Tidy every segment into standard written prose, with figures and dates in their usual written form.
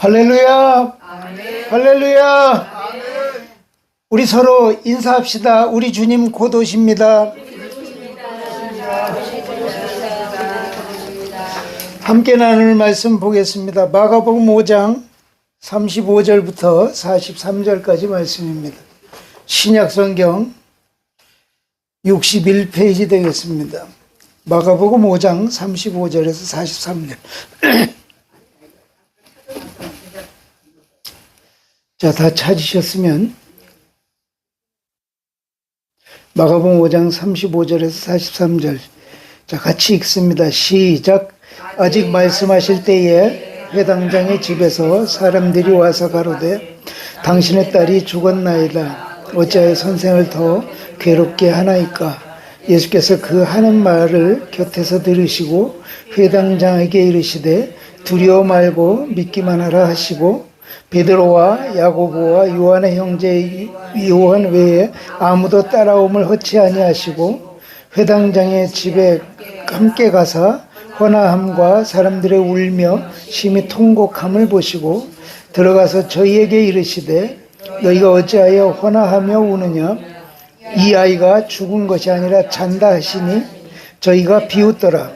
할렐루야. 아멘. 할렐루야. 아멘. 우리 서로 인사합시다. 우리 주님 곧 오십니다. 함께 나눌 말씀 보겠습니다. 마가복음 5장 35절부터 43절까지 말씀입니다. 신약성경 61페이지 되겠습니다. 마가복음 5장 35절에서 43절. 자, 다 찾으셨으면 마가복음 5장 35절에서 43절. 자, 같이 읽습니다. 시작. 아직 말씀하실 때에 회당장의 집에서 사람들이 와서 가로되 당신의 딸이 죽었나이다. 어찌하여 선생을 더 괴롭게 하나이까? 예수께서 그 하는 말을 곁에서 들으시고 회당장에게 이르시되 두려워 말고 믿기만 하라 하시고 베드로와 야고보와 요한의 형제 요한 외에 아무도 따라옴을 허치 아니하시고 회당장의 집에 함께 가사 헌화함과 사람들의 울며 심히 통곡함을 보시고 들어가서 저희에게 이르시되 너희가 어찌하여 헌화하며 우느냐? 이 아이가 죽은 것이 아니라 잔다 하시니 저희가 비웃더라.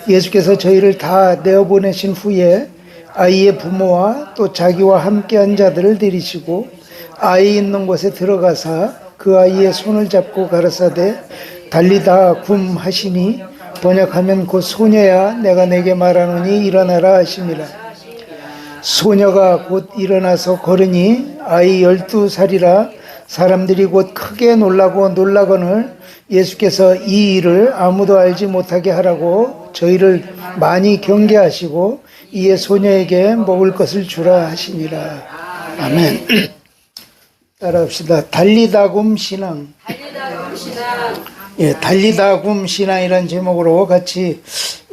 예수께서 저희를 다 내어보내신 후에 아이의 부모와 또 자기와 함께한 자들을 데리시고 아이 있는 곳에 들어가사 그 아이의 손을 잡고 가라사대 달리다 굼 하시니 번역하면 곧 소녀야 내가 내게 말하노니 일어나라 하심이라. 소녀가 곧 일어나서 걸으니 아이 12살이라 사람들이 곧 크게 놀라거늘 예수께서 이 일을 아무도 알지 못하게 하라고 저희를 많이 경계하시고 이에 소녀에게 먹을 것을 주라 하시니라. 아멘. 따라합시다. 달리다굼 신앙. 예, 달리다굼 신앙이라는 제목으로 같이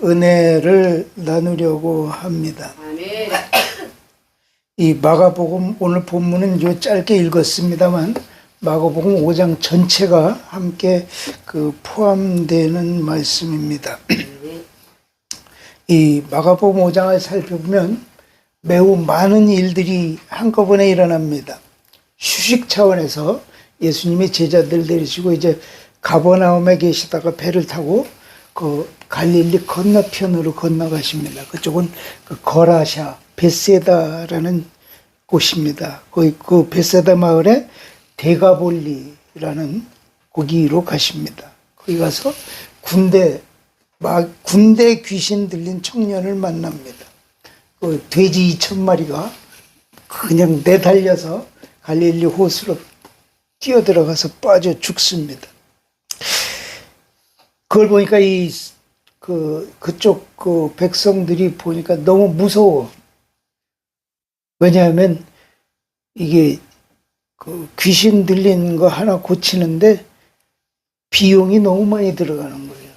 은혜를 나누려고 합니다. 이 마가복음 오늘 본문은 요 짧게 읽었습니다만 마가복음 5장 전체가 함께 포함되는 말씀입니다. 이 마가복음 5장을 살펴보면 매우 많은 일들이 한꺼번에 일어납니다. 휴식 차원에서 예수님이 제자들 데리시고 이제 가버나움에 계시다가 배를 타고 그 갈릴리 건너편으로 건너가십니다. 그쪽은 거라샤 벳세다라는 곳입니다. 거기 그 벳세다 마을에 데가볼리라는 거기로 가십니다. 거기 가서 군대 귀신 들린 청년을 만납니다. 그 돼지 2,000마리가 그냥 내달려서 갈릴리 호수로 뛰어들어가서 빠져 죽습니다. 그걸 보니까 그쪽 백성들이 보니까 너무 무서워. 왜냐하면 이게 귀신 들린 거 하나 고치는데 비용이 너무 많이 들어가는 거예요.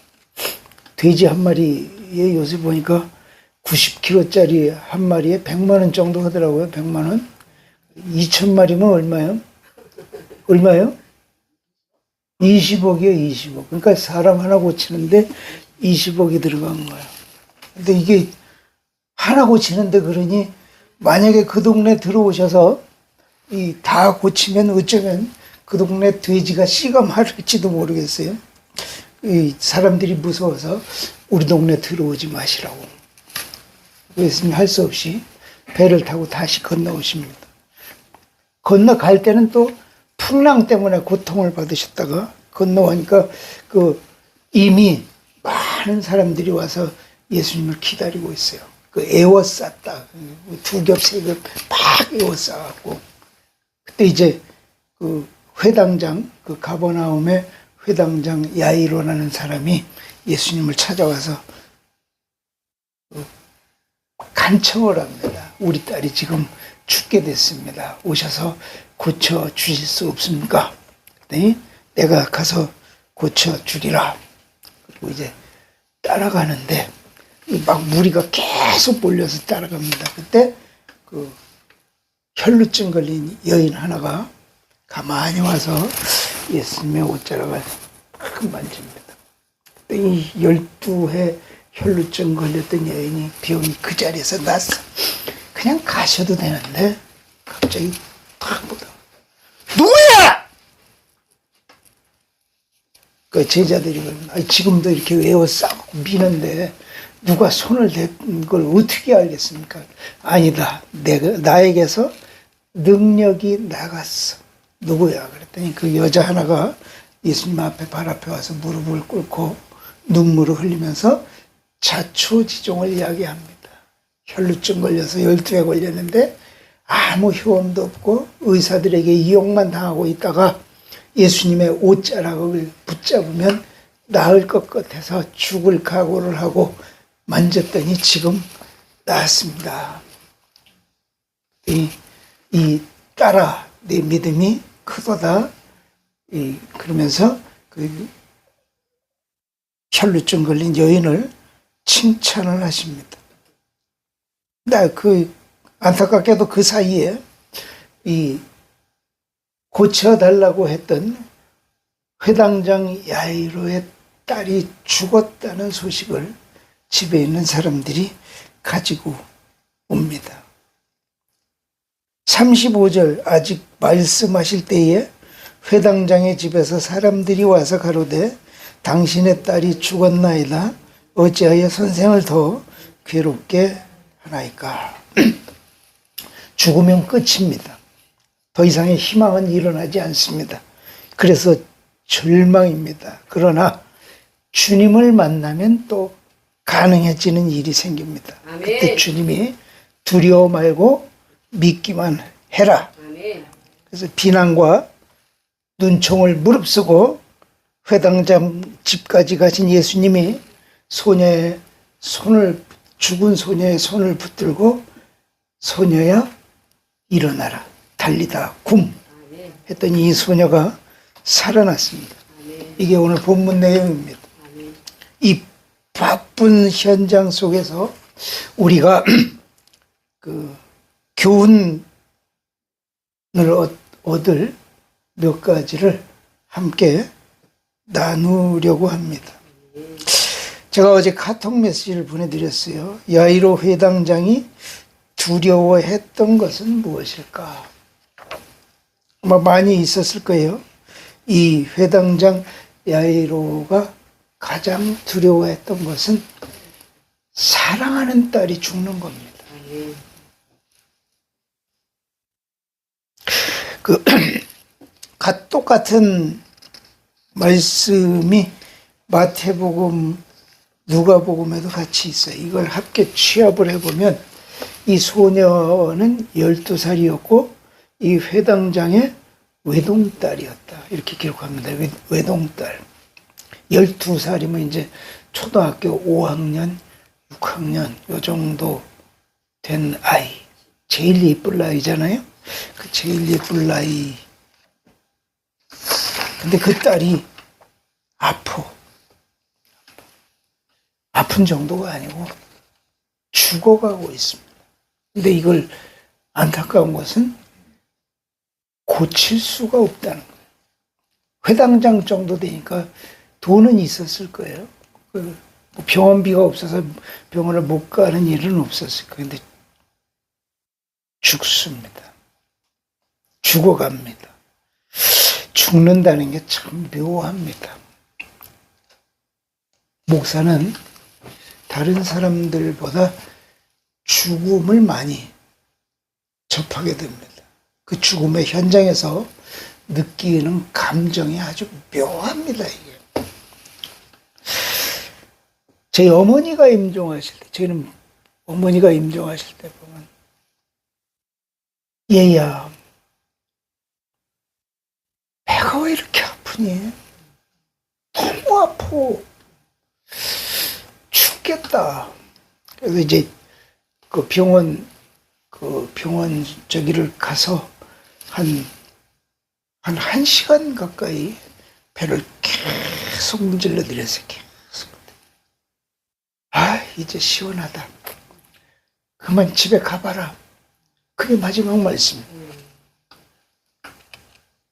돼지 한 마리에 요새 보니까 90kg짜리 한 마리에 100만 원 정도 하더라고요. 100만 원. 2,000마리면 얼마요? 20억이요, 20억. 그러니까 사람 하나 고치는데 20억이 들어간 거예요. 근데 이게 하나 고치는데 그러니 만약에 그 동네 들어오셔서 다 고치면 어쩌면 그 동네 돼지가 씨가 마를지도 모르겠어요. 이 사람들이 무서워서 우리 동네 들어오지 마시라고. 그래서 할 수 없이 배를 타고 다시 건너오십니다. 건너갈 때는 또 풍랑 때문에 고통을 받으셨다가 건너오니까 이미 많은 사람들이 와서 예수님을 기다리고 있어요. 에워쌌다. 2겹, 3겹 막 에워싸갖고. 그때 이제 회당장, 가버나움의 회당장 야이로라는 사람이 예수님을 찾아와서 간청을 합니다. 우리 딸이 지금 죽게 됐습니다. 오셔서 고쳐 주실 수 없습니까? 그랬더니 내가 가서 고쳐 주리라. 그리고 이제 따라가는데 막 무리가 계속 몰려서 따라갑니다. 그때 혈루증 걸린 여인 하나가 가만히 와서 예수님의 옷자락을 막 만집니다. 이 12해 혈루증 걸렸던 여인이 병이 그 자리에서 났어. 그냥 가셔도 되는데 갑자기 탁 보다 누구야? 그 제자들이 지금도 이렇게 에워싸고 미는데 누가 손을 댄 걸 어떻게 알겠습니까? 아니다. 나에게서 능력이 나갔어. 누구야? 그랬더니 그 여자 하나가 예수님 앞에 발 앞에 와서 무릎을 꿇고 눈물을 흘리면서 자초지종을 이야기합니다. 혈루증 걸려서 12회 걸렸는데 아무 효험도 없고 의사들에게 이용만 당하고 있다가 예수님의 옷자락을 붙잡으면 나을 것 같아서 죽을 각오를 하고 만졌더니 지금 나았습니다. 이 딸아, 내 믿음이 크도다. 그러면서 그 혈루증 걸린 여인을 칭찬을 하십니다. 안타깝게도 그 사이에 이 고쳐달라고 했던 회당장 야이로의 딸이 죽었다는 소식을 집에 있는 사람들이 가지고 옵니다. 35절 아직 말씀하실 때에 회당장의 집에서 사람들이 와서 가로되 당신의 딸이 죽었나이다. 어찌하여 선생을 더 괴롭게 하나이까. 죽으면 끝입니다. 더 이상의 희망은 일어나지 않습니다. 그래서 절망입니다. 그러나 주님을 만나면 또 가능해지는 일이 생깁니다. 아멘. 그때 주님이 두려워 말고 믿기만 해라. 아멘. 그래서 비난과 눈총을 무릅쓰고 회당장 집까지 가신 예수님이 죽은 소녀의 손을 붙들고 소녀야 일어나라. 달리다 굼 했더니 이 소녀가 살아났습니다. 이게 오늘 본문 내용입니다. 이 바쁜 현장 속에서 우리가 그 교훈을 얻을 몇 가지를 함께 나누려고 합니다. 제가 어제 카톡 메시지를 보내드렸어요. 야이로 회당장이 두려워했던 것은 무엇일까? 아마 많이 있었을 거예요. 이 회당장 야이로가 가장 두려워했던 것은 사랑하는 딸이 죽는 겁니다. 똑같은 말씀이 마태복음, 누가복음에도 같이 있어요. 이걸 함께 취합을 해보면 이 소녀는 12살이었고 이 회당장의 외동딸이었다. 이렇게 기록합니다. 외동딸. 12살이면 이제 초등학교 5학년, 6학년 요 정도 된 아이. 제일 예쁠 나이잖아요. 그 제일 예쁠 나이. 근데 그 딸이 아픈 정도가 아니고 죽어가고 있습니다. 근데 이걸 안타까운 것은 고칠 수가 없다는 거예요. 회당장 정도 되니까 돈은 있었을 거예요. 병원비가 없어서 병원을 못 가는 일은 없었을 거예요. 근데 죽습니다. 죽어갑니다. 죽는다는 게 참 묘합니다. 목사는 다른 사람들보다 죽음을 많이 접하게 됩니다. 그 죽음의 현장에서 느끼는 감정이 아주 묘합니다, 이게. 제 어머니가 임종하실 때, 저희는 어머니가 임종하실 때 보면, 얘야, 배가 왜 이렇게 아프니? 너무 아파. 죽겠다. 그래서 이제 그 병원 저기를 가서 한 1시간 가까이 배를 계속 문질러 드렸어요. 계속. 이제 시원하다. 그만 집에 가봐라. 그게 마지막 말씀.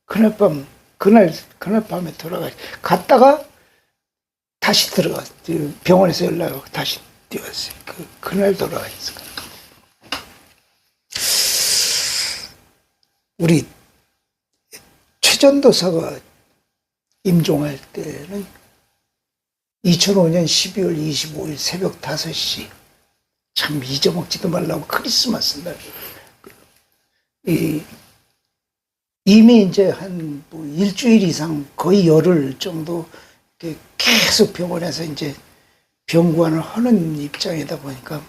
그날 밤에 갔다가 다시 병원에서 연락하고 다시 뛰었어요. 그날 돌아가셨어요. 우리 최전도사가 임종할 때는 2005년 12월 25일 새벽 5시, 참 잊어먹지도 말라고 크리스마스 날, 이미 이제 한 뭐 일주일 이상 거의 열흘 정도 계속 병원에서 이제 병관을 하는 입장이다 보니까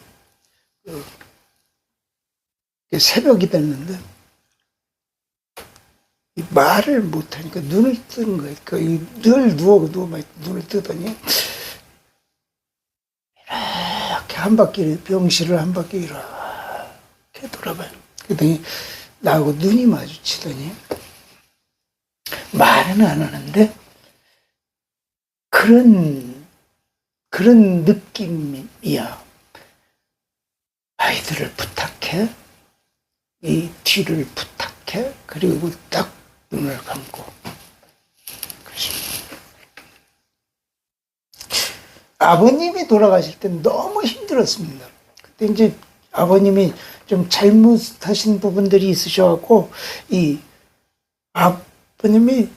새벽이 됐는데 말을 못하니까 눈을 뜨는 거예요. 늘 누워 눈을 뜨더니 이렇게 한 바퀴, 병실을 한 바퀴 이렇게 돌아봐요. 그랬더니 나하고 눈이 마주치더니 말은 안 하는데 그런 느낌이야. 아이들을 부탁해, 이 뒤를 부탁해, 그리고 딱 눈을 감고. 아버님이 돌아가실 때 너무 힘들었습니다. 그때 이제 아버님이 좀 잘못하신 부분들이 있으셔갖고, 이 아버님이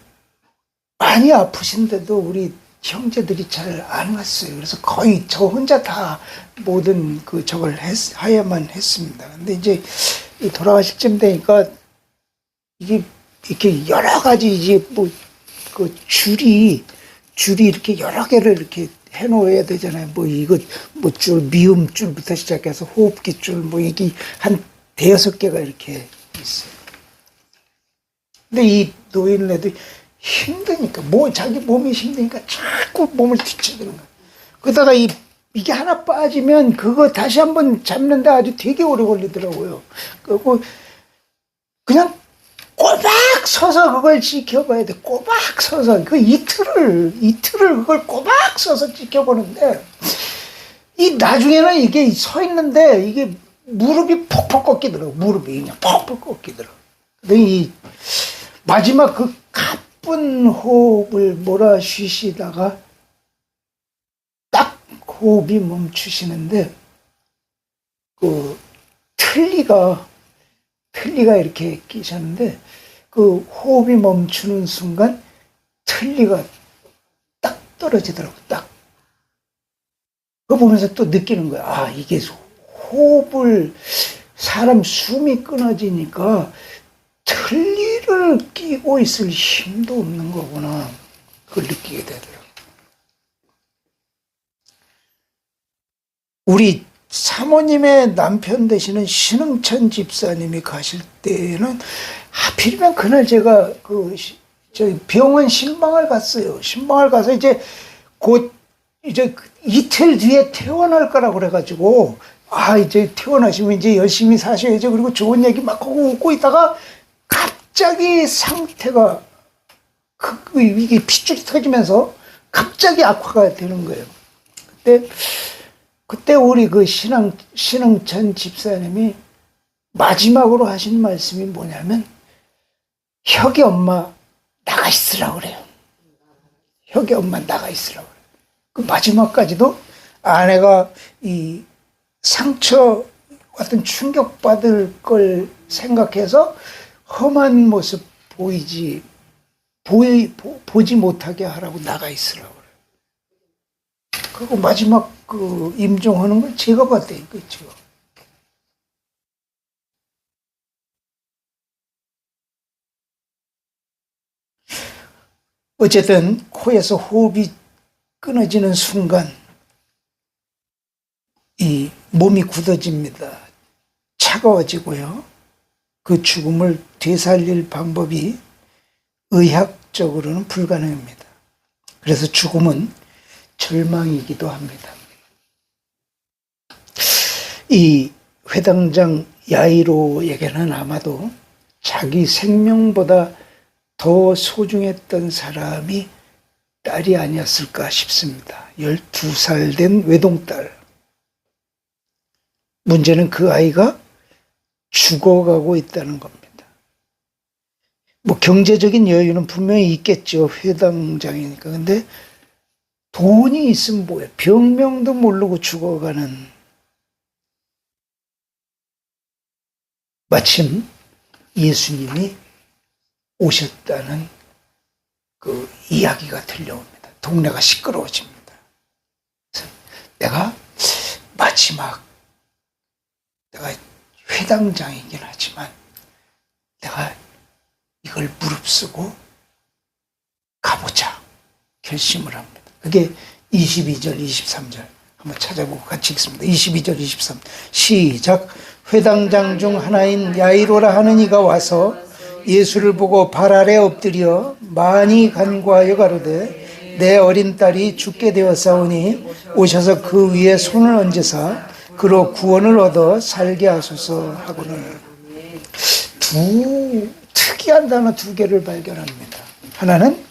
많이 아프신데도 우리 형제들이 잘 안 왔어요. 그래서 거의 저 혼자 다 모든 저걸 해야만 했습니다. 근데 이제 돌아가실 쯤 되니까 이게 이렇게 여러 가지 이제 줄이 이렇게 여러 개를 이렇게 해놓아야 되잖아요. 줄, 미음줄부터 시작해서 호흡기 줄, 이게 한 대여섯 개가 이렇게 있어요. 근데 이 노인네도 힘드니까, 자기 몸이 힘드니까 자꾸 몸을 뒤쳐드는 거예요. 그러다가 이게 하나 빠지면 그거 다시 한번 잡는데 아주 되게 오래 걸리더라고요. 그리고 그냥 꼬박 서서 그걸 지켜봐야 돼. 꼬박 서서. 이틀을 그걸 꼬박 서서 지켜보는데, 나중에는 이게 서 있는데, 이게 무릎이 퍽퍽 꺾이더라고. 무릎이 그냥 퍽퍽 꺾이더라고. 근데 마지막 가쁜 호흡을 몰아쉬시다가 딱 호흡이 멈추시는데, 틀니가 이렇게 끼셨는데, 호흡이 멈추는 순간 틀니가 딱 떨어지더라고. 딱. 그거 보면서 또 느끼는 거야. 아, 이게 사람 숨이 끊어지니까 틀니를 끼고 있을 힘도 없는 거구나. 그걸 느끼게 되더라고. 우리 사모님의 남편 되시는 신흥천 집사님이 가실 때는 하필이면 그날 제가 병원 신방을 갔어요. 신방을 가서 이제 이틀 뒤에 퇴원할 거라고 그래가지고, 이제 퇴원하시면 이제 열심히 사셔야죠. 그리고 좋은 얘기 막 하고 웃고 있다가 갑자기 상태가 이게 핏줄이 터지면서 갑자기 악화가 되는 거예요. 그때 우리 신흥천 집사님이 마지막으로 하신 말씀이 뭐냐면, 혁이 엄마 나가 있으라고 그래요. 혁이 엄마 나가 있으라고 그래요. 마지막까지도 아내가 이 상처 같은 충격받을 걸 생각해서 험한 모습 보지 못하게 하라고 나가 있으라고 그래요. 그리고 마지막 임종하는 걸 제가 봤다니까, 제가. 어쨌든 코에서 호흡이 끊어지는 순간 이 몸이 굳어집니다. 차가워지고요. 그 죽음을 되살릴 방법이 의학적으로는 불가능합니다. 그래서 죽음은 절망이기도 합니다. 이 회당장 야이로에게는 아마도 자기 생명보다 더 소중했던 사람이 딸이 아니었을까 싶습니다. 12살 된 외동딸. 문제는 그 아이가 죽어가고 있다는 겁니다. 경제적인 여유는 분명히 있겠죠. 회당장이니까. 근데 돈이 있으면 뭐예요? 병명도 모르고 죽어가는. 마침 예수님이 오셨다는 그 이야기가 들려옵니다. 동네가 시끄러워집니다. 그래서 내가 마지막, 내가 회당장이긴 하지만 내가 이걸 무릅쓰고 가보자 결심을 합니다. 그게 22절, 23절 한번 찾아보고 같이 읽습니다. 22절, 23 시작. 회당장 중 하나인 야이로라 하는 이가 와서 예수를 보고 발 아래 엎드려 많이 간구하여 가로되 내 어린 딸이 죽게 되었사오니 오셔서 그 위에 손을 얹으사 그로 구원을 얻어 살게 하소서 하고는 특이한 단어 두 개를 발견합니다. 하나는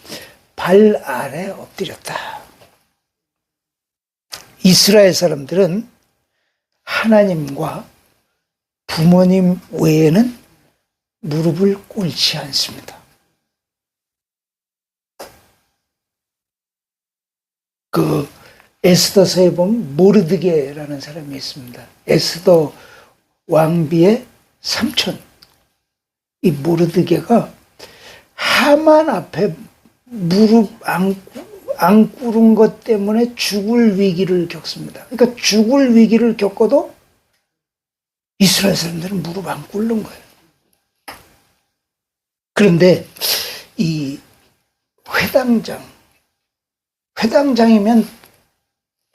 발 아래 엎드렸다. 이스라엘 사람들은 하나님과 부모님 외에는 무릎을 꿇지 않습니다. 그 에스더서에 보면 모르드게라는 사람이 있습니다. 에스더 왕비의 삼촌. 이 모르드게가 하만 앞에 무릎 안 꿇은 것 때문에 죽을 위기를 겪습니다. 그러니까 죽을 위기를 겪어도 이스라엘 사람들은 무릎 안 꿇는 거예요. 그런데 이 회당장이면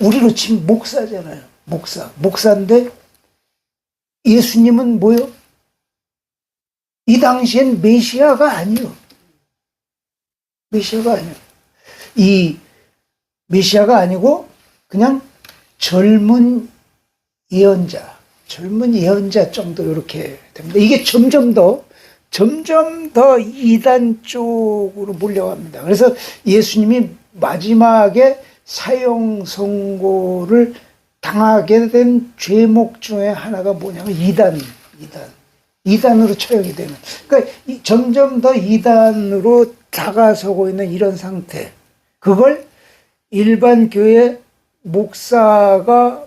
우리로 치면 목사잖아요. 목사인데 예수님은 뭐요? 이 당시엔 메시아가 아니요. 이 메시아가 아니고 그냥 젊은 예언자 정도 이렇게 됩니다. 이게 점점 더 이단 쪽으로 몰려갑니다. 그래서 예수님이 마지막에 사형 선고를 당하게 된 죄목 중에 하나가 뭐냐면 이단으로 처형이 되는. 그러니까 점점 더 이단으로 다가서고 있는 이런 상태. 그걸 일반 교회 목사가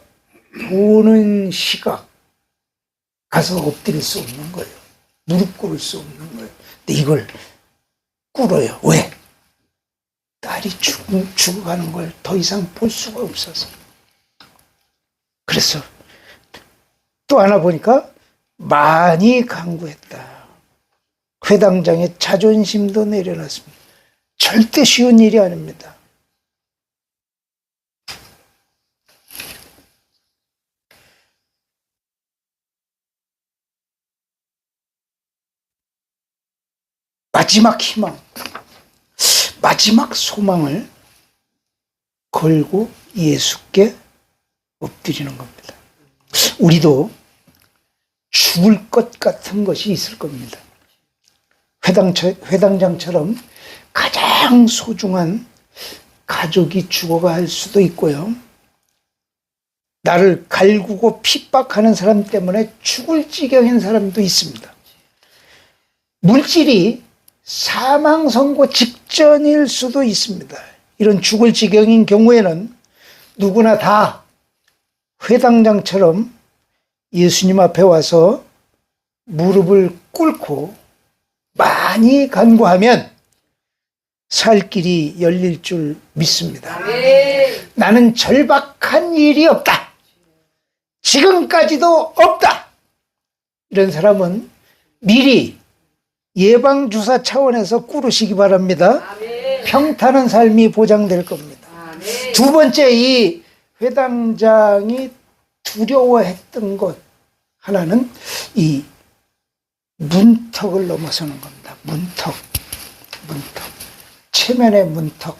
보는 시각 가서 엎드릴 수 없는 거예요. 무릎 꿇을 수 없는 거예요. 근데 이걸 꿇어요. 왜? 딸이 죽어가는 걸 더 이상 볼 수가 없어서. 그래서 또 하나 보니까 많이 간구했다. 회당장의 자존심도 내려놨습니다. 절대 쉬운 일이 아닙니다. 마지막 희망, 마지막 소망을 걸고 예수께 엎드리는 겁니다. 우리도 죽을 것 같은 것이 있을 겁니다. 회당장처럼 가장 소중한 가족이 죽어갈 수도 있고요. 나를 갈구고 핍박하는 사람 때문에 죽을 지경인 사람도 있습니다. 물질이 사망 선고 직전일 수도 있습니다. 이런 죽을 지경인 경우에는 누구나 다 회당장처럼 예수님 앞에 와서 무릎을 꿇고 많이 간구하면 살 길이 열릴 줄 믿습니다. 나는 절박한 일이 없다. 지금까지도 없다. 이런 사람은 미리 예방주사 차원에서 꿇으시기 바랍니다. 평탄한 삶이 보장될 겁니다. 두 번째, 이 회당장이 두려워했던 것 하나는 이 문턱을 넘어서는 겁니다. 문턱. 체면의 문턱,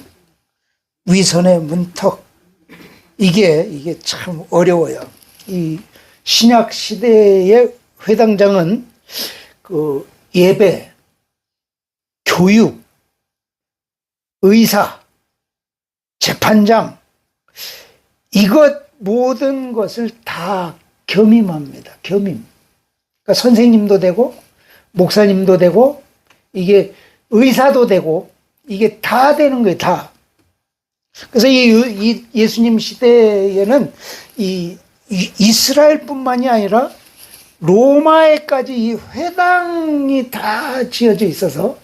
위선의 문턱. 이게 참 어려워요. 이 신약 시대의 회당장은 그 예배, 교육, 의사, 재판장, 이것 모든 것을 다 겸임합니다. 겸임. 그러니까 선생님도 되고 목사님도 되고 이게 의사도 되고 이게 다 되는 거예요. 다. 그래서 이 예수님 시대에는 이 이스라엘뿐만이 아니라 로마에까지 이 회당이 다 지어져 있어서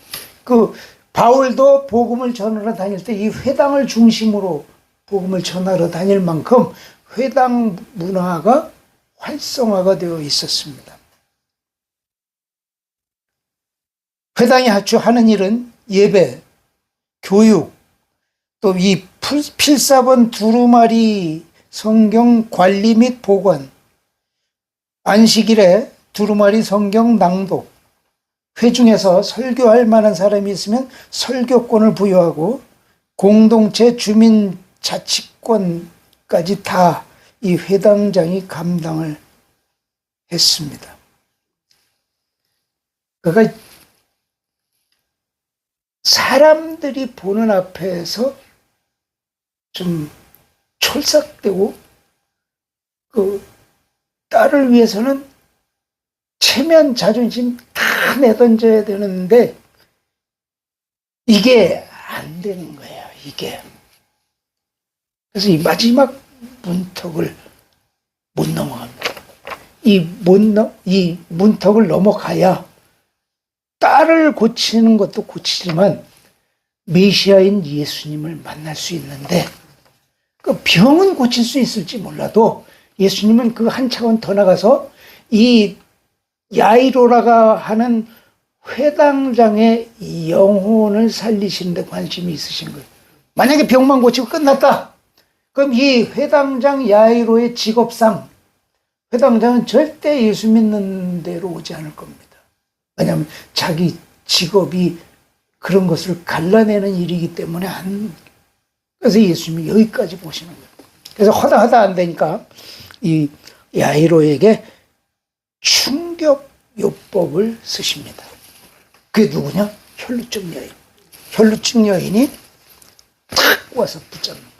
그 바울도 복음을 전하러 다닐 때 이 회당을 중심으로 복음을 전하러 다닐 만큼 회당 문화가 활성화가 되어 있었습니다. 회당이 하는 일은 예배, 교육, 또 이 필사본 두루마리 성경 관리 및 보관, 안식일에 두루마리 성경 낭독, 회중에서 설교할 만한 사람이 있으면 설교권을 부여하고 공동체 주민 자치권까지 다 이 회당장이 감당을 했습니다. 그러니까 사람들이 보는 앞에서 좀 촐싹대고 그 딸을 위해서는 체면 자존심 다 내던져야 되는데 이게 안 되는 거예요. 이게. 그래서 이 마지막 문턱을 못 넘어갑니다. 이 문턱을 넘어가야 딸을 고치는 것도 고치지만 메시아인 예수님을 만날 수 있는데 그 병은 고칠 수 있을지 몰라도 예수님은 그 한 차원 더 나가서 이 야이로라가 하는 회당장의 영혼을 살리시는 데 관심이 있으신 거예요. 만약에 병만 고치고 끝났다. 그럼 이 회당장 야이로의 직업상 회당장은 절대 예수 믿는 데로 오지 않을 겁니다. 왜냐하면 자기 직업이 그런 것을 갈라내는 일이기 때문에 그래서 예수님이 여기까지 보시는 거예요. 그래서 하다 안 되니까 이 야이로에게 충격요법을 쓰십니다. 그게 누구냐? 혈루증 여인. 혈루증 여인이 탁 와서 붙잡는 거예요.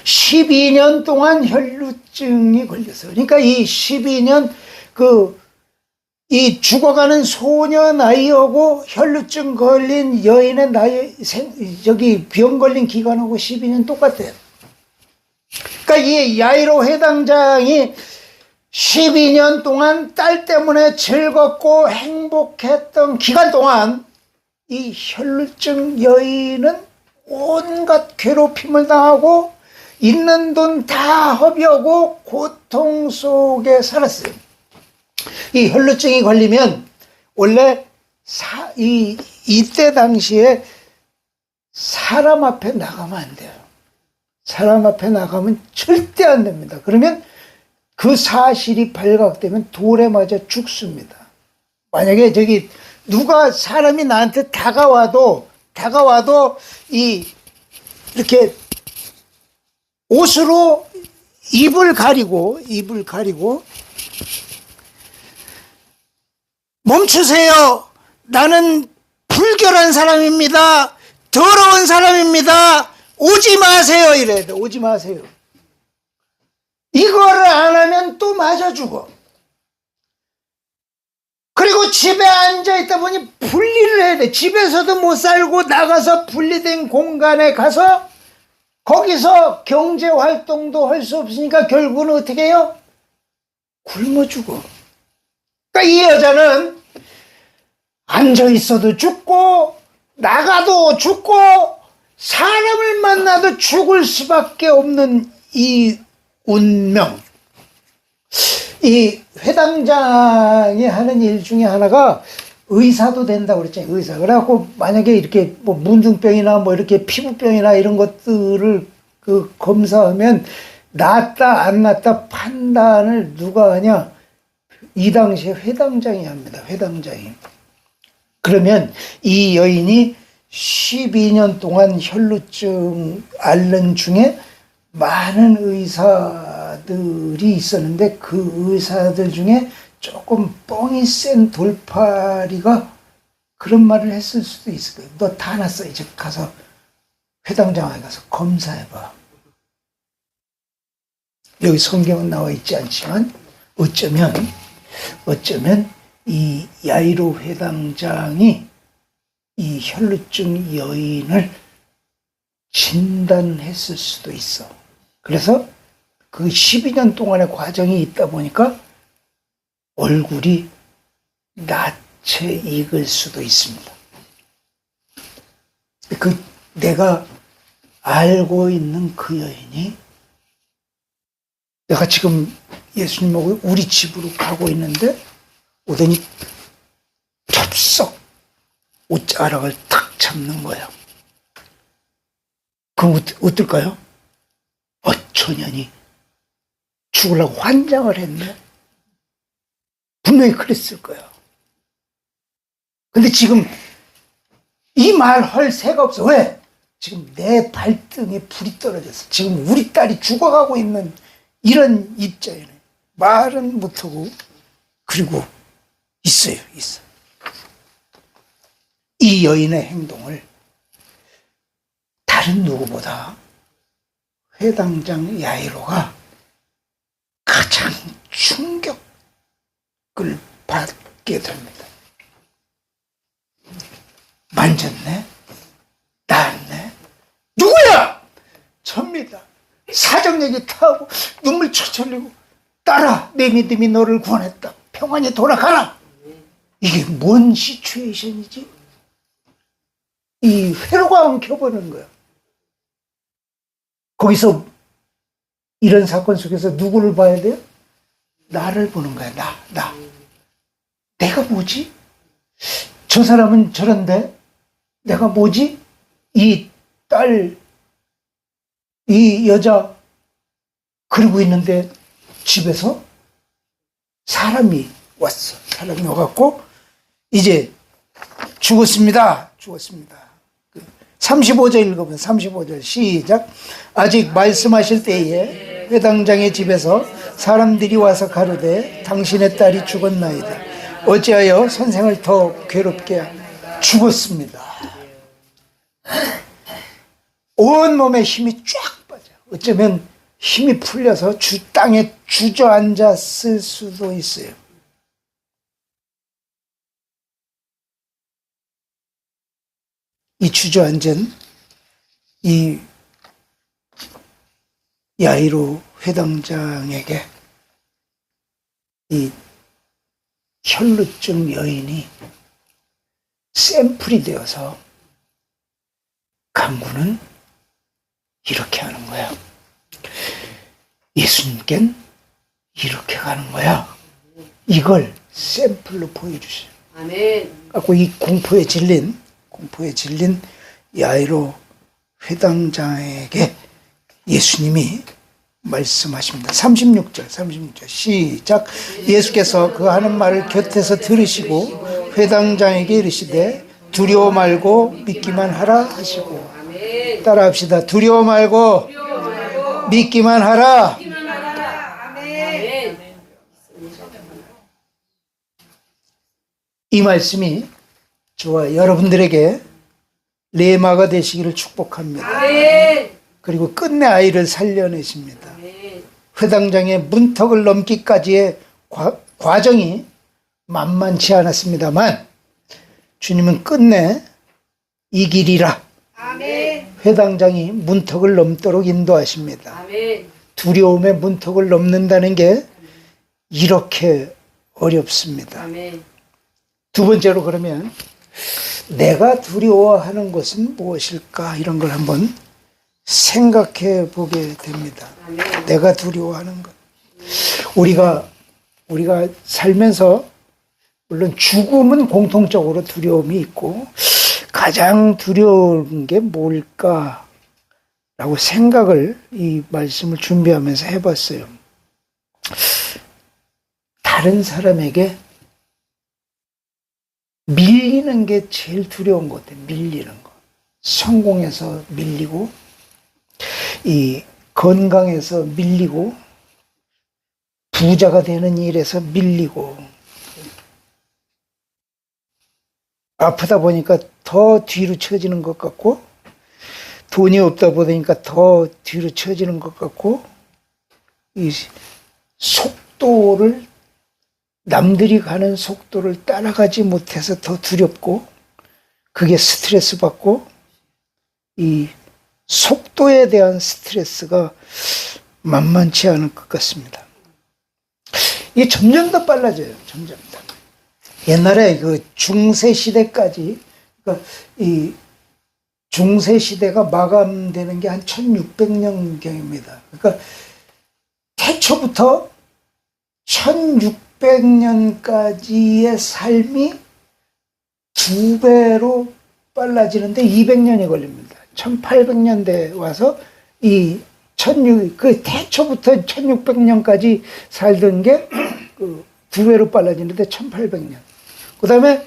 12년 동안 혈루증이 걸렸어요. 그러니까 이 12년 이 죽어가는 소년 아이하고 혈루증 걸린 여인의 병 걸린 기간하고 12년 똑같아요. 그러니까 이 야이로 회당장이 12년 동안 딸 때문에 즐겁고 행복했던 기간 동안 이 혈루증 여인은 온갖 괴롭힘을 당하고 있는 돈 다 허비하고 고통 속에 살았어요. 이 혈루증이 걸리면 원래 이때 당시에 사람 앞에 나가면 안 돼요. 사람 앞에 나가면 절대 안 됩니다. 그러면 그 사실이 발각되면 돌에 맞아 죽습니다. 만약에 누가 사람이 나한테 다가와도 이렇게 옷으로 입을 가리고 멈추세요. 나는 불결한 사람입니다. 더러운 사람입니다. 오지 마세요. 이래야 돼. 오지 마세요. 이거를 안 하면 또 맞아 죽어. 그리고 집에 앉아있다 보니 분리를 해야 돼. 집에서도 못 살고 나가서 분리된 공간에 가서 거기서 경제활동도 할 수 없으니까 결국은 어떻게 해요? 굶어 죽어. 그러니까 이 여자는 앉아있어도 죽고 나가도 죽고 사람을 만나도 죽을 수밖에 없는 이 운명. 이 회당장이 하는 일 중에 하나가 의사도 된다고 그랬잖아요. 의사. 그래갖고 만약에 이렇게 뭐 문둥병이나 뭐 이렇게 피부병이나 이런 것들을 검사하면 낫다 안 낫다 판단을 누가 하냐? 이 당시에 회당장이 합니다. 회당장이. 그러면 이 여인이 12년 동안 혈루증 앓는 중에 많은 의사들이 있었는데 그 의사들 중에 조금 뻥이 센 돌팔이가 그런 말을 했을 수도 있을 거예요. 너 다 났어. 이제 가서 회당장에 가서 검사해봐. 여기 성경은 나와 있지 않지만 어쩌면 이 야이로 회당장이 이 혈루증 여인을 진단했을 수도 있어. 그래서 그 12년 동안의 과정이 있다 보니까 얼굴이 낯에 익을 수도 있습니다. 그 내가 알고 있는 그 여인이 내가 지금 예수님하고 우리 집으로 가고 있는데 오더니 덥석 옷자락을 탁 잡는 거야. 그럼 어떨까요? 어쩌냐니 죽으려고 환장을 했네. 분명히 그랬을 거야. 근데 지금 이 말 할 새가 없어. 왜? 지금 내 발등에 불이 떨어졌어. 지금 우리 딸이 죽어가고 있는 이런 입장이네. 말은 못하고 그리고 있어요. 이 여인의 행동을 다른 누구보다 회당장 야이로가 가장 충격을 받게 됩니다. 만졌네? 닿았네? 누구야? 접니다. 사정얘기 타고 눈물 철철 흘리고 딸아, 내 믿음이 너를 구원했다. 평안히 돌아가라. 이게 뭔 시츄에이션이지? 이 회로가 엉켜버리는 거야. 거기서 이런 사건 속에서 누구를 봐야 돼요? 나를 보는 거야. 나. 내가 뭐지? 저 사람은 저런데 내가 뭐지? 이 딸, 이 여자 그러고 있는데 집에서 사람이 왔어. 사람이 와갖고 이제 죽었습니다. 35절 읽어보면 35절 시작. 아직 말씀하실 때에 회당장의 집에서 사람들이 와서 가로되 당신의 딸이 죽었나이다. 어찌하여 선생을 더 괴롭게 죽었습니다. 온몸에 힘이 쫙 빠져. 어쩌면 힘이 풀려서 땅에 주저앉았을 수도 있어요. 이 주저앉은 이 야이로 회당장에게 이 혈루증 여인이 샘플이 되어서 강구는 이렇게 하는 거야. 예수님께는 이렇게 가는 거야. 이걸 샘플로 보여주세요. 아멘. 갖고 이 공포에 질린 야이로 회당장에게 예수님이 말씀하십니다. 36절 시작. 예수께서 그 하는 말을 곁에서 들으시고 회당장에게 이르시되 두려워 말고 믿기만 하라 하시고. 따라합시다. 두려워 말고 믿기만 하라. 이 말씀이 저와 여러분들에게 레마가 되시기를 축복합니다. 그리고 끝내 아이를 살려내십니다. 회당장의 문턱을 넘기까지의 과정이 만만치 않았습니다만 주님은 끝내 이 길이라 회당장이 문턱을 넘도록 인도하십니다. 두려움의 문턱을 넘는다는 게 이렇게 어렵습니다. 두 번째로 그러면 내가 두려워하는 것은 무엇일까? 이런 걸 한번 생각해 보게 됩니다. 내가 두려워하는 것. 우리가 살면서 물론 죽음은 공통적으로 두려움이 있고 가장 두려운 게 뭘까라고 생각을 이 말씀을 준비하면서 해봤어요. 다른 사람에게 밀리는 게 제일 두려운 것 같아요. 밀리는 거. 성공해서 밀리고, 이 건강에서 밀리고, 부자가 되는 일에서 밀리고, 아프다 보니까 더 뒤로 처지는 것 같고, 돈이 없다 보니까 더 뒤로 처지는 것 같고, 이 속도를 남들이 가는 속도를 따라가지 못해서 더 두렵고 그게 스트레스 받고 이 속도에 대한 스트레스가 만만치 않을 것 같습니다. 이게 점점 더 빨라져요. 점점 더. 옛날에 그 중세 시대까지 그러니까 이 중세 시대가 마감되는 게 한 1600년경입니다. 그러니까 태초부터 1600년까지의 삶이 2배로 빨라지는데 200년이 걸립니다. 1800년대 와서 그 태초부터 1600년까지 살던 게 그 2배로 빨라지는데 1800년. 그 다음에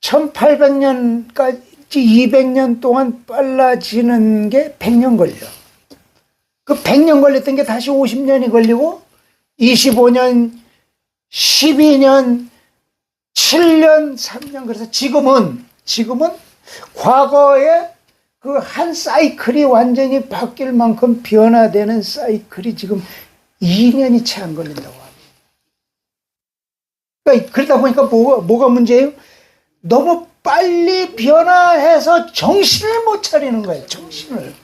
1800년까지 200년 동안 빨라지는 게 100년 걸려. 그 100년 걸렸던 게 다시 50년이 걸리고 25년, 12년, 7년, 3년. 그래서 지금은 과거에 그 한 사이클이 완전히 바뀔 만큼 변화되는 사이클이 지금 2년이 채 안 걸린다고 합니다. 그러니까 그러다 보니까 뭐가 문제예요? 너무 빨리 변화해서 정신을 못 차리는 거예요. 정신을.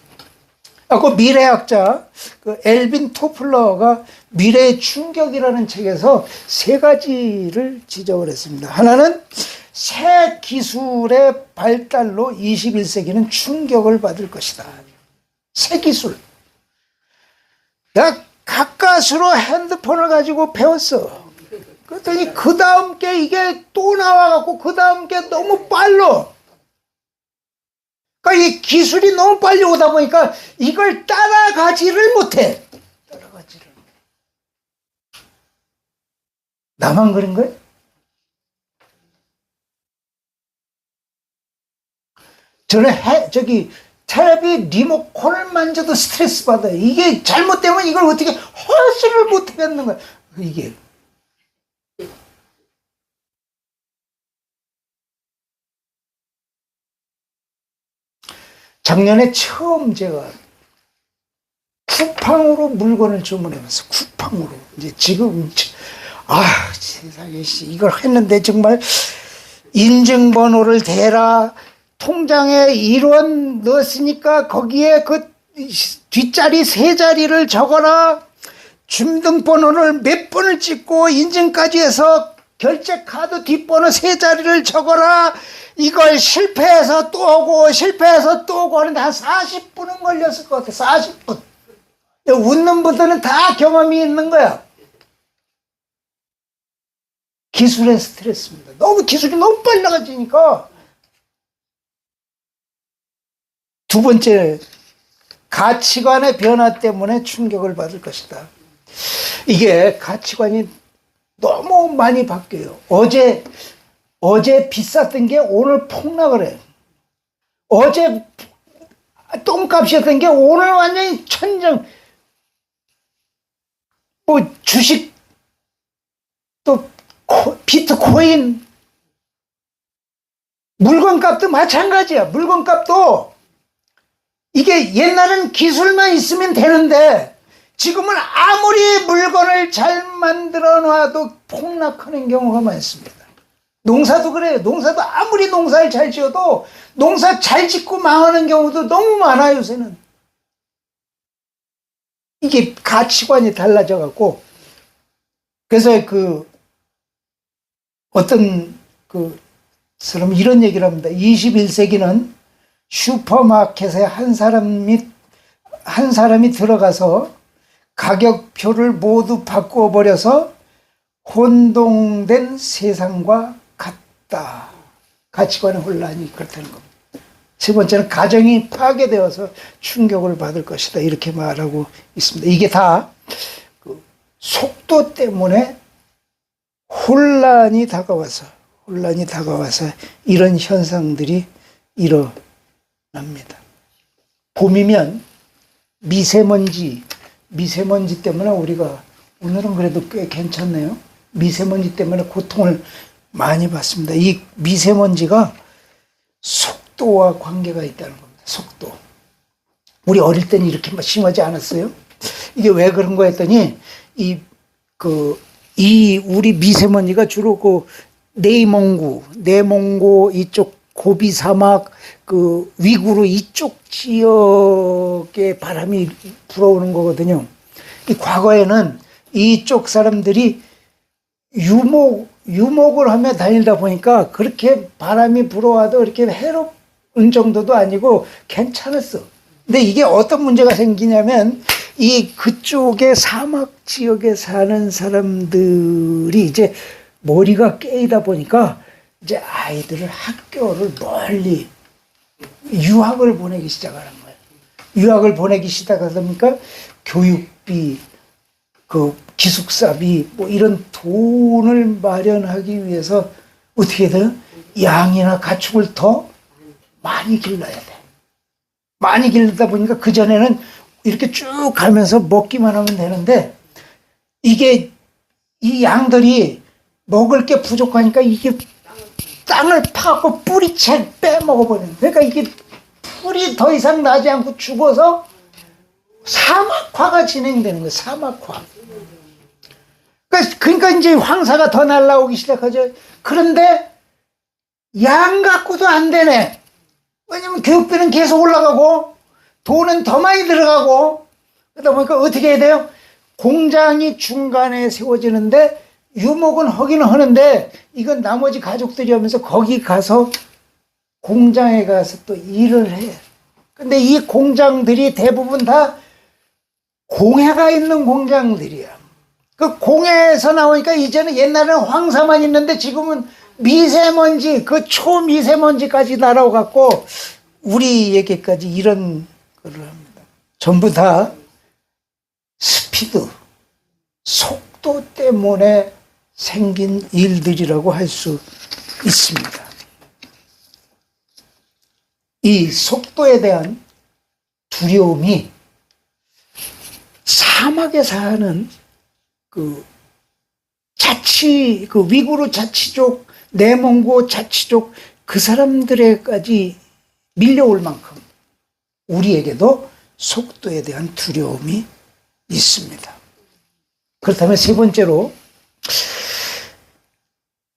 그 미래학자 그 엘빈 토플러가 미래의 충격이라는 책에서 3가지를 지적을 했습니다. 하나는 새 기술의 발달로 21세기는 충격을 받을 것이다. 새 기술. 내가 가까스로 핸드폰을 가지고 배웠어. 그랬더니 그 다음 게 이게 또 나와갖고 그 다음 게 너무 빨라. 그러니까 이 기술이 너무 빨리 오다 보니까 이걸 따라가지를 못해. 따라가지를. 나만 그런 거야? 저는 텔레비 리모컨을 만져도 스트레스 받아요. 이게 잘못되면 이걸 어떻게 허시를 못 하겠는 거야. 이게. 작년에 처음 제가 쿠팡으로 물건을 주문해봤어. 쿠팡으로. 이제 지금, 세상에, 이걸 했는데 정말 인증번호를 대라. 통장에 1원 넣었으니까 거기에 그 뒷자리 3자리를 적어라. 중등번호를 몇 번을 찍고 인증까지 해서 결제카드 뒷번호 3자리를 적어라. 이걸 실패해서 또 오고 실패해서 또 오고 하는데 한 40분은 걸렸을 것 같아. 40분. 웃는 분들은 다 경험이 있는 거야. 기술의 스트레스입니다. 기술이 너무 빨라지니까. 2번째, 가치관의 변화 때문에 충격을 받을 것이다. 이게 가치관이 너무 많이 바뀌어요. 어제 비쌌던 게 오늘 폭락을 해요. 어제 똥값이었던 게 오늘 완전히 천정. 주식, 또 비트코인, 물건값도 마찬가지야. 물건값도 이게 옛날엔 기술만 있으면 되는데 지금은 아무리 물건을 잘 만들어 놔도 폭락하는 경우가 많습니다. 농사도 그래요. 농사도 아무리 농사를 잘 지어도 농사 잘 짓고 망하는 경우도 너무 많아요, 요새는. 이게 가치관이 달라져 갖고. 그래서 어떤 사람이 이런 얘기를 합니다. 21세기는 슈퍼마켓에 한 사람이 들어가서 가격표를 모두 바꿔버려서 혼동된 세상과 같다. 가치관의 혼란이 그렇다는 겁니다. 3번째는 가정이 파괴되어서 충격을 받을 것이다. 이렇게 말하고 있습니다. 이게 다 속도 때문에 혼란이 다가와서 이런 현상들이 일어납니다. 봄이면 미세먼지 때문에 우리가 오늘은 그래도 꽤 괜찮네요. 미세먼지 때문에 고통을 많이 받습니다. 이 미세먼지가 속도와 관계가 있다는 겁니다. 속도. 우리 어릴 때는 이렇게 심하지 않았어요? 이게 왜 그런 거 했더니 우리 미세먼지가 주로 내몽고 이쪽 고비 사막 위구르 이쪽 지역에 바람이 불어오는 거거든요. 과거에는 이쪽 사람들이 유목을 하며 다니다 보니까 그렇게 바람이 불어와도 이렇게 정도도 아니고 괜찮았어. 근데 이게 어떤 문제가 생기냐면 이 그쪽에 사막 지역에 사는 사람들이 이제 머리가 깨이다 보니까 이제 아이들을 학교를 멀리 유학을 보내기 시작하는 거예요. 유학을 보내기 시작하다 보니까 교육비, 그 기숙사비 뭐 이런 돈을 마련하기 위해서 어떻게 돼요? 양이나 가축을 더 많이 길러야 돼. 많이 길르다 보니까 그전에는 이렇게 쭉 가면서 먹기만 하면 되는데 이게 이 양들이 먹을 게 부족하니까 이게 땅을 파고 뿌리채 빼먹어버리는. 그러니까 이게 풀이 더 이상 나지 않고 죽어서 사막화가 진행되는 거예요. 사막화. 그러니까 이제 황사가 더 날라오기 시작하죠. 그런데 양 갖고도 안 되네. 왜냐면 교육비는 계속 올라가고 돈은 더 많이 들어가고 그러다 보니까 어떻게 해야 돼요? 공장이 중간에 세워지는데 유목은 하기는 하는데 이건 나머지 가족들이 하면서 거기 가서 공장에 가서 또 일을 해. 근데 이 공장들이 대부분 다 공해가 있는 공장들이야. 그 공해에서 나오니까 이제는 옛날에는 황사만 있는데 지금은 미세먼지, 그 초미세먼지까지 날아오갖고 우리에게까지 이런 거를 합니다. 전부 다 스피드, 속도 때문에 생긴 일들이라고 할 수 있습니다. 이 속도에 대한 두려움이 사막에 사는 그 위구르 자치족, 내몽고 자치족 그 사람들에까지 밀려올 만큼 우리에게도 속도에 대한 두려움이 있습니다. 그렇다면 세 번째로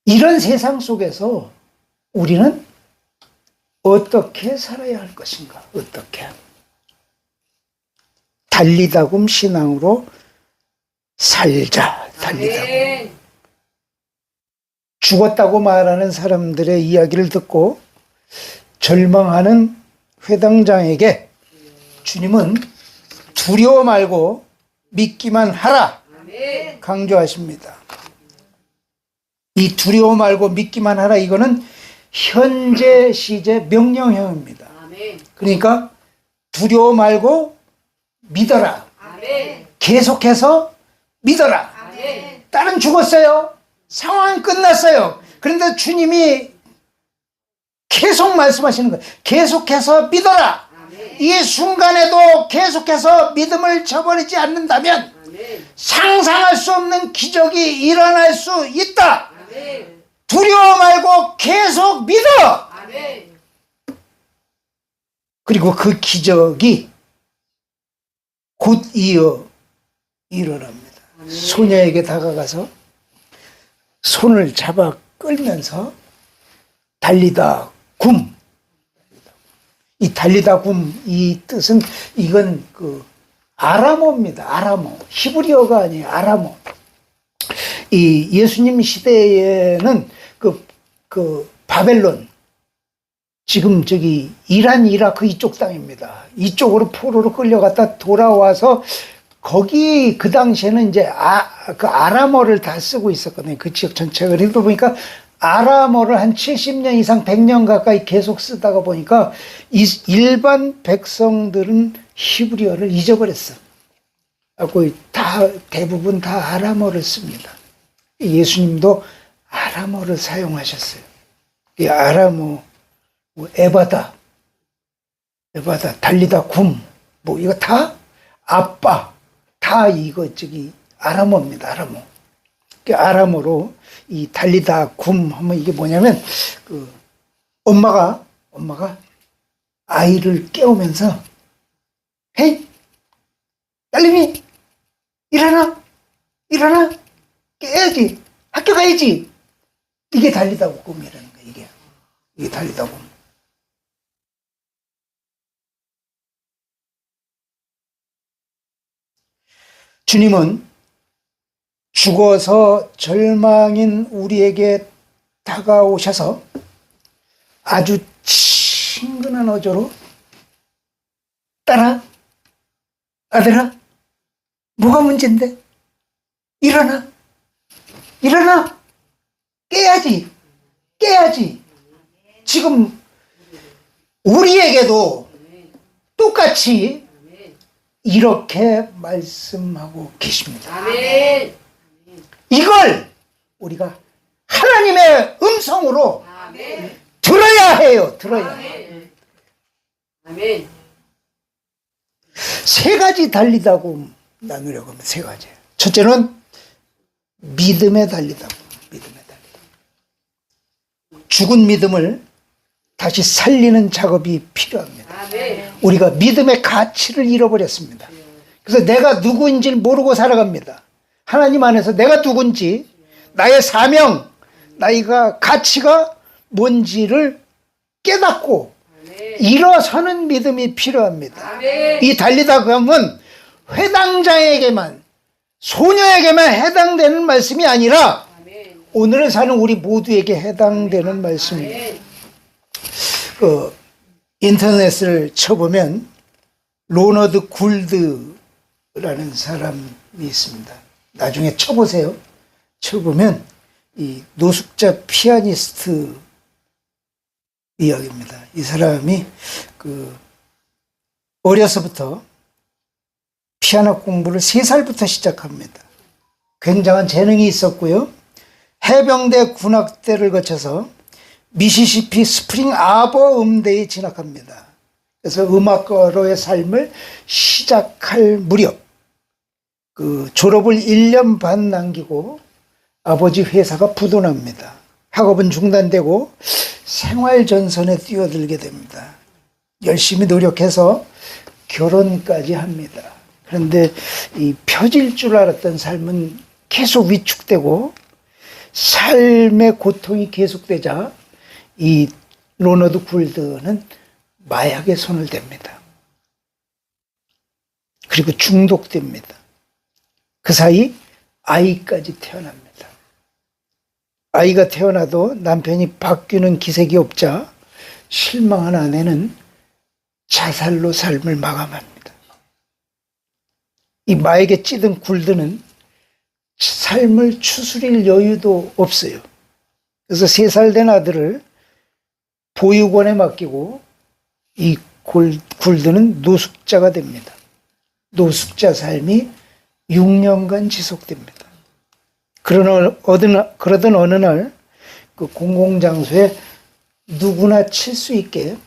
이런 세상 속에서 우리는 어떻게 살아야 할 것인가? 어떻게? 달리다굼 신앙으로 살자. 달리다굼. 죽었다고 말하는 사람들의 이야기를 듣고 절망하는 회당장에게 주님은 두려워 말고 믿기만 하라 강조하십니다. 이 두려워 말고 믿기만 하라 이거는 현재 시제 명령형입니다. 그러니까 두려워 말고 믿어라. 계속해서 믿어라. 딸은 죽었어요. 상황은 끝났어요. 그런데 주님이 계속 말씀하시는 거예요. 계속해서 믿어라. 이 순간에도 계속해서 믿음을 저버리지 않는다면 상상할 수 없는 기적이 일어날 수 있다. 두려워 말고 계속 믿어. 그리고 그 기적이 곧 이어 일어납니다. 소녀에게 다가가서 손을 잡아 끌면서 달리다 굼. 이 달리다 굼 이 뜻은 이건 그 아람어입니다. 아람어. 히브리어가 아니에요. 아람어. 이 예수님 시대에는 그 바벨론 지금 저기 이란 이라크 이쪽 땅입니다. 이쪽으로 포로로 끌려갔다 돌아와서 거기 그 당시에는 이제 그 아람어를 다 쓰고 있었거든요. 그 지역 전체가. 그러다 보니까 아람어를 한 70년 이상 100년 가까이 계속 쓰다가 보니까 일반 백성들은 히브리어를 잊어버렸어. 그리고 대부분 다 아람어를 씁니다. 예수님도 아람어를 사용하셨어요. 이 아람어, 에바다, 달리다 굼, 뭐 이거 다 아빠, 다 이거 아람어입니다. 아람어. 아람어로 이 달리다 굼 하면 이게 뭐냐면 그 엄마가 아이를 깨우면서 헤이 딸님이 일어나 깨야지 학교 가야지 이게 달리다 굼이라는 거예요. 이게 달리다 굼. 주님은 죽어서 절망인 우리에게 다가오셔서 아주 친근한 피하는 어조로 딸아, 아들아, 뭐가 문제인데? 일어나, 일어나, 깨야지, 깨야지. 지금 우리에게도 똑같이 이렇게 말씀하고 계십니다. 아멘. 이걸 우리가 하나님의 음성으로 아멘. 들어야 해요. 들어야 해요. 아멘. 세 가지 달리다고 나누려고 하면 세 가지. 첫째는 믿음에 달리다고. 믿음에 달리다. 죽은 믿음을 다시 살리는 작업이 필요합니다. 아멘. 우리가 믿음의 가치를 잃어버렸습니다. 그래서 내가 누구인지를 모르고 살아갑니다. 하나님 안에서 내가 누군지, 나의 사명, 나이가 가치가 뭔지를 깨닫고 일어서는 믿음이 필요합니다. 아멘. 이 달리다 보면 회당자에게만, 소녀에게만 해당되는 말씀이 아니라 아멘. 오늘을 사는 우리 모두에게 해당되는 말씀입니다. 아멘. 인터넷을 쳐보면 로너드 굴드라는 사람이 있습니다. 나중에 쳐보세요. 쳐보면 이 노숙자 피아니스트 이야기입니다. 이 사람이 어려서부터 피아노 공부를 3살부터 시작합니다. 굉장한 재능이 있었고요. 해병대 군악대를 거쳐서 미시시피 스프링 아버 음대에 진학합니다. 그래서 음악가로의 삶을 시작할 무렵 졸업을 1년 반 남기고 아버지 회사가 부도납니다. 학업은 중단되고 생활전선에 뛰어들게 됩니다. 열심히 노력해서 결혼까지 합니다. 그런데 이 펴질 줄 알았던 삶은 계속 위축되고 삶의 고통이 계속되자 이 로너드 굴드는 마약에 손을 댑니다. 그리고 중독됩니다. 그 사이 아이까지 태어납니다. 아이가 태어나도 남편이 바뀌는 기색이 없자 실망한 아내는 자살로 삶을 마감합니다. 이 마약에 찌든 굴드는 삶을 추스릴 여유도 없어요. 그래서 3살 된 아들을 보육원에 맡기고 이 굴드는 노숙자가 됩니다. 노숙자 삶이 6년간 지속됩니다. 그러던 어느 날 그 공공장소에 누구나 칠 수 있게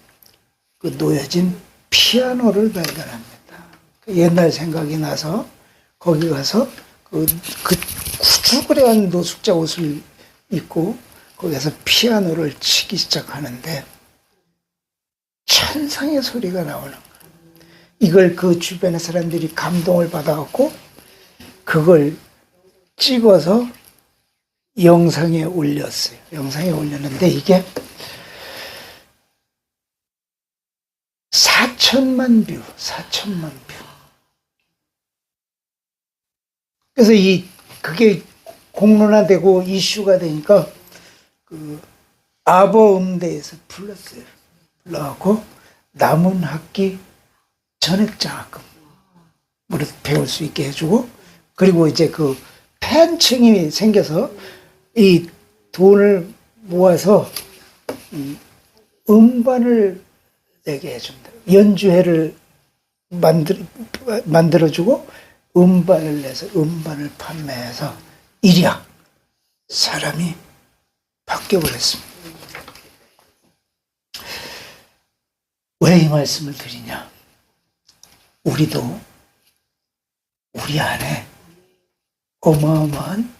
놓여진 피아노를 발견합니다. 옛날 생각이 나서 거기 가서 그 구죽을한 노숙자 옷을 입고 거기서 피아노를 치기 시작하는데 천상의 소리가 나오는 거예요. 이걸 그 주변의 사람들이 감동을 받아갖고 그걸 찍어서 영상에 올렸어요. 영상에 올렸는데 이게 4천만 뷰. 그래서 그게 공론화되고 이슈가 되니까 아버 음대에서 불렀어요. 불러갖고 남은 학기 전액장학금으로 배울 수 있게 해주고, 그리고 이제 팬층이 생겨서 이 돈을 모아서 음반을 내게 해준다. 연주회를 만들어주고 음반을 내서 음반을 판매해서 일약 사람이 바뀌어버렸습니다. 왜 이 말씀을 드리냐? 우리도 우리 안에 어마어마한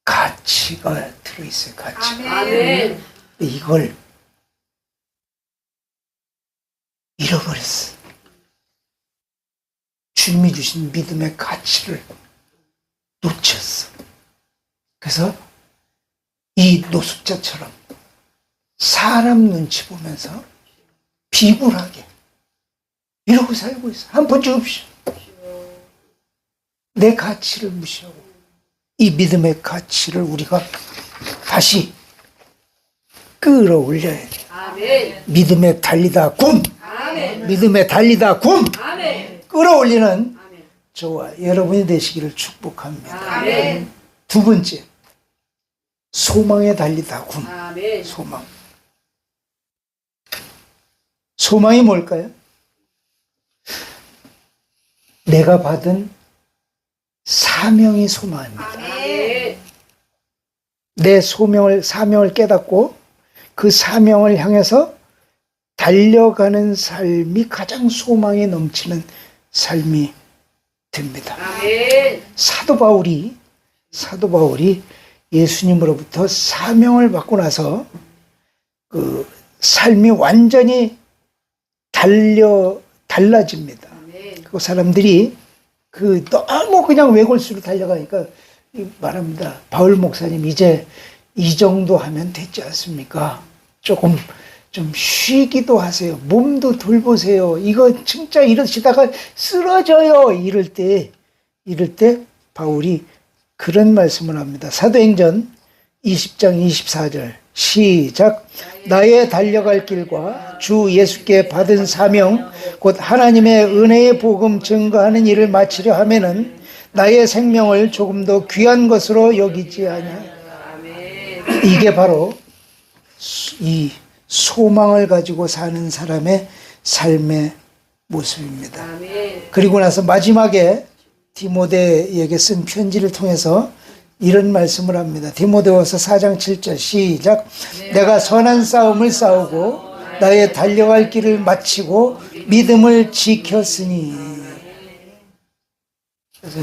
가치가 들어있어요. 가치. 아멘. 이걸 잃어버렸어. 주님이 주신 믿음의 가치를 놓쳤어. 그래서 이 노숙자처럼 사람 눈치 보면서 비굴하게 이러고 살고 있어. 한 번 주십시오. 내 가치를 무시하고 이 믿음의 가치를 우리가 다시 끌어올려야 돼. 아멘. 믿음에 달리다 굼! 아멘. 믿음에 달리다 굼! 아멘. 끌어올리는 아멘. 저와 여러분이 되시기를 축복합니다. 아멘. 두 번째, 소망에 달리다 굼. 아멘. 소망. 소망이 뭘까요? 내가 받은 사명이 소망입니다. 아멘. 내 사명을 깨닫고 그 사명을 향해서 달려가는 삶이 가장 소망이 넘치는 삶이 됩니다. 아멘. 사도 바울이 예수님으로부터 사명을 받고 나서 그 삶이 완전히 달라집니다. 아멘. 그 사람들이 너무 그냥 외골수로 달려가니까 말합니다. 바울 목사님, 이제 이 정도 하면 됐지 않습니까? 조금 좀 쉬기도 하세요. 몸도 돌보세요. 이거 진짜 이러시다가 쓰러져요. 이럴 때 바울이 그런 말씀을 합니다. 사도행전 20장 24절 시작. 나의 달려갈 길과 주 예수께 받은 사명 곧 하나님의 은혜의 복음 증거하는 일을 마치려 하면은 나의 생명을 조금 더 귀한 것으로 여기지 아니하여. 이게 바로 이 소망을 가지고 사는 사람의 삶의 모습입니다. 아멘. 그리고 나서 마지막에 디모데에게 쓴 편지를 통해서 이런 말씀을 합니다. 디모데후서 4장 7절 시작. 내가 선한 싸움을 싸우고 나의 달려갈 길을 마치고 믿음을 지켰으니. 그래서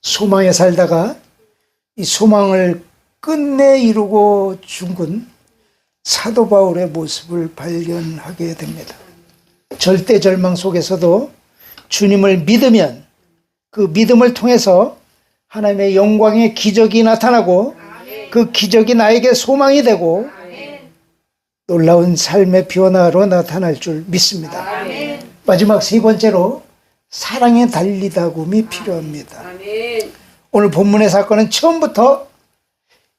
소망에 살다가 이 소망을 끝내 이루고 죽은 사도 바울의 모습을 발견하게 됩니다. 절대 절망 속에서도 주님을 믿으면 그 믿음을 통해서 하나님의 영광의 기적이 나타나고 그 기적이 나에게 소망이 되고 놀라운 삶의 변화로 나타날 줄 믿습니다. 마지막 세 번째로 사랑에 달리다굼이 필요합니다. 오늘 본문의 사건은 처음부터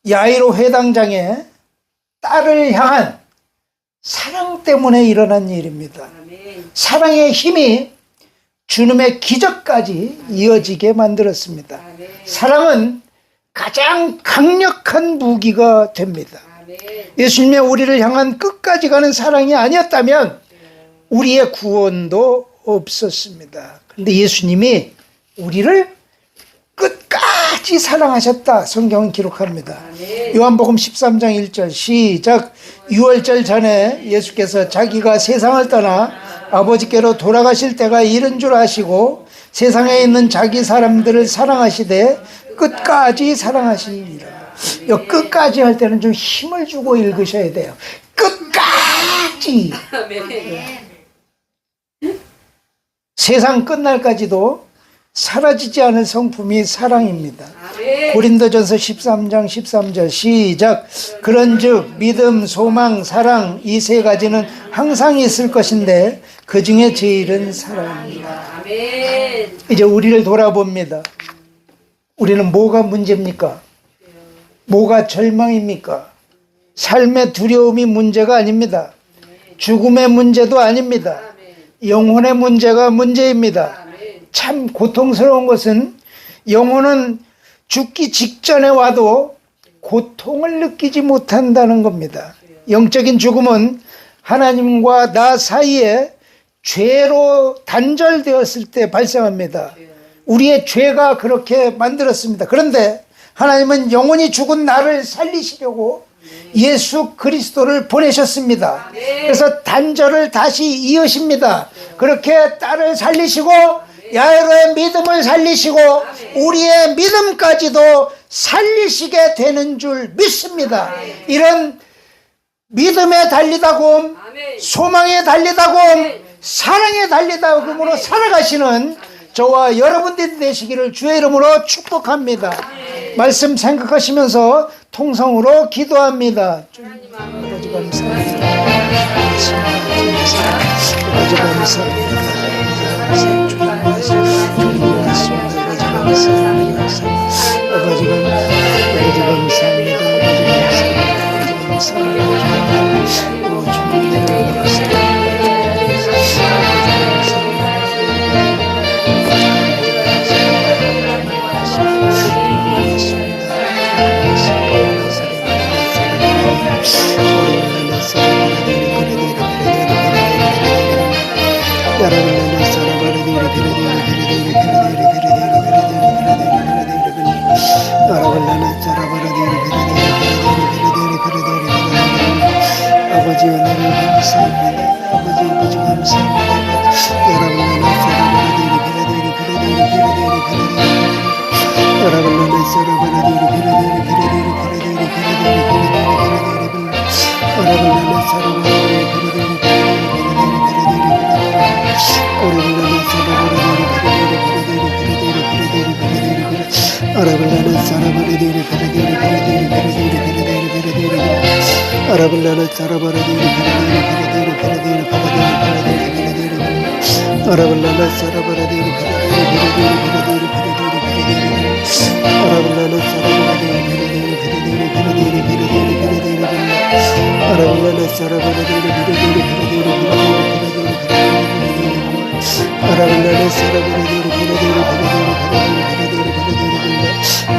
야이로 회당장의 딸을 향한 사랑 때문에 일어난 일입니다. 사랑의 힘이 주님의 기적까지 이어지게 만들었습니다. 사랑은 가장 강력한 무기가 됩니다. 예수님의 우리를 향한 끝까지 가는 사랑이 아니었다면 우리의 구원도 없었습니다. 그런데 예수님이 우리를 끝까지 사랑하셨다. 성경은 기록합니다. 요한복음 13장 1절 시작. 유월절 전에 예수께서 자기가 세상을 떠나 아버지께로 돌아가실 때가 이른 줄 아시고 세상에 있는 자기 사람들을 사랑하시되 끝까지 사랑하시니라. 요 끝까지 할 때는 좀 힘을 주고 읽으셔야 돼요. 끝까지. 세상 끝날까지도 사라지지 않을 성품이 사랑입니다. 고린도전서 13장 13절 시작. 그런즉 믿음, 소망, 사랑 이 세 가지는 항상 있을 것인데 그 중에 제일은 사랑입니다. 이제 우리를 돌아봅니다. 우리는 뭐가 문제입니까? 뭐가 절망입니까? 삶의 두려움이 문제가 아닙니다. 죽음의 문제도 아닙니다. 영혼의 문제가 문제입니다. 참 고통스러운 것은 영혼은 죽기 직전에 와도 고통을 느끼지 못한다는 겁니다. 영적인 죽음은 하나님과 나 사이에 죄로 단절되었을 때 발생합니다. 우리의 죄가 그렇게 만들었습니다. 그런데 하나님은 영원히 죽은 나를 살리시려고 예수 그리스도를 보내셨습니다. 그래서 단절을 다시 이으십니다. 그렇게 딸을 살리시고 야이로의 믿음을 살리시고 우리의 믿음까지도 살리시게 되는 줄 믿습니다. 이런 믿음에 달리다굼, 소망에 달리다굼, 사랑에 달리다굼으로 살아가시는 저와 여러분들이 되시기를 주의 이름으로 축복합니다. 말씀 생각하시면서 통성으로 기도합니다. 아버지 감사합니다. 아버지 감사합니다. 아버지 감사합니다. 아버지 은혜를 감사합니다. 아버지 감사합니다. 여러분의 사랑을 아버지 은혜를 감사합니다.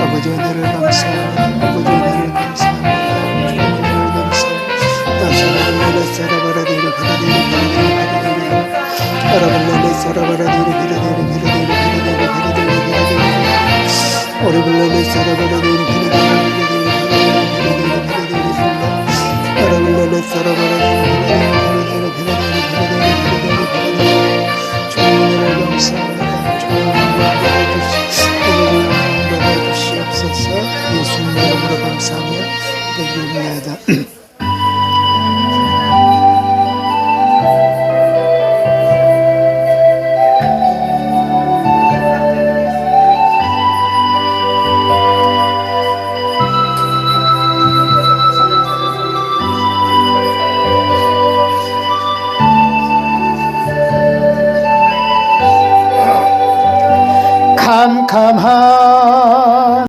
아버지 은혜를 예수님 이름으로 감사하며 기도드립니다. 캄캄한